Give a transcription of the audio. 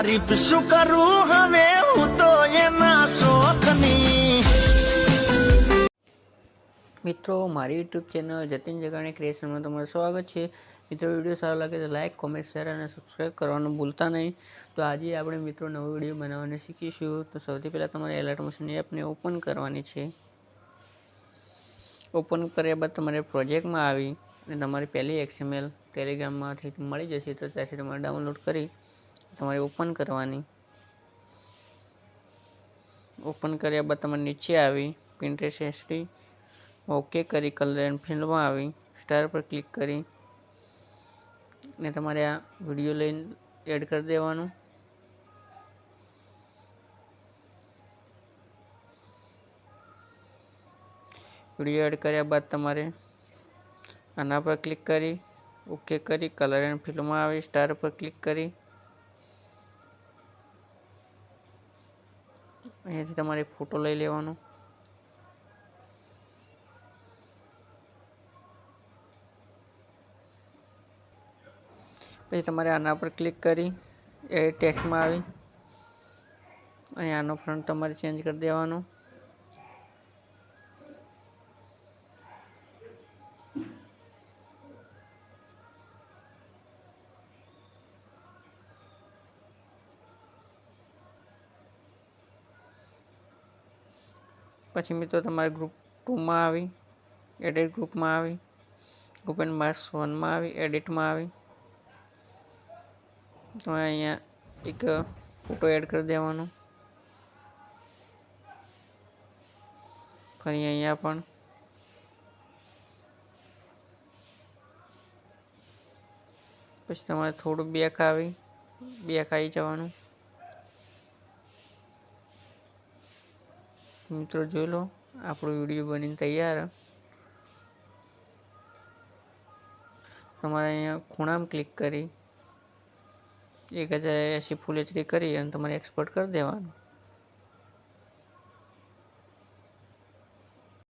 તારીફ શું કરું હવે હું તો એના શોખની। મિત્રો, મારી યુટ્યુબ ચેનલ જતીન જગાણી ક્રિએશનમાં તમારું સ્વાગત છે। મિત્રો, વિડીયો સારો લાગે તો લાઇક, કોમેન્ટ, શેર અને સબસ્ક્રાઈબ કરવાનું ભૂલતા નહીં। તો આજે આપણે મિત્રો નવો વિડીયો બનાવવાનું શીખીશું। તો સૌથી પહેલાં તમારે એલર્ટ મોશન એપને ઓપન કરવાની છે। ઓપન કર્યા બાદ તમારે પ્રોજેક્ટમાં આવી અને તમારી પહેલી XML ટેલિગ્રામમાંથી મળી જશે, તો ત્યાંથી તમારે ડાઉનલોડ કરી તમારે ઓપન કરવાની। ઓપન કર્યા બાદ તમારે નીચે આવી પિન્ટરેસ્ટ હિસ્ટ્રી ઓકે કરી કલર એન્ડ ફિલ્ડમાં આવી સ્ટાર પર ક્લિક કરી ને તમારે આ વિડીયો લઈને એડ કરી દેવાનું। વિડીયો એડ કર્યા બાદ તમારે આના પર ક્લિક કરી ઓકે કરી કલર એન્ડ ફિલ્ડમાં આવી સ્ટાર પર ક્લિક કરી અહીંયાથી તમારે ફોટો લઈ લેવાનો। પછી તમારે આના પર ક્લિક કરી એડિટ ટેક્સ્ટમાં આવી અને આનો ફ્રન્ટ તમારે ચેન્જ કરી દેવાનો। પછી મિત્રો તમારે ગ્રુપ 2માં આવી એડિટ ગ્રુપમાં આવી ઓપન માર્ક્સ 1માં આવી એડિટમાં આવી તમારે અહીંયા એક ફોટો એડ કરી દેવાનો। ફરી અહીંયા પણ પછી તમારે થોડું બેક આવી જવાનું। મિત્રો જોઈ લો, આપણો વિડીયો બનીને તૈયાર। તમારે અહીંયા ખૂણામાં ક્લિક કરી 1080 ફૂલ HD કરી અને તમારે એક્સપોર્ટ કરી દેવાનું।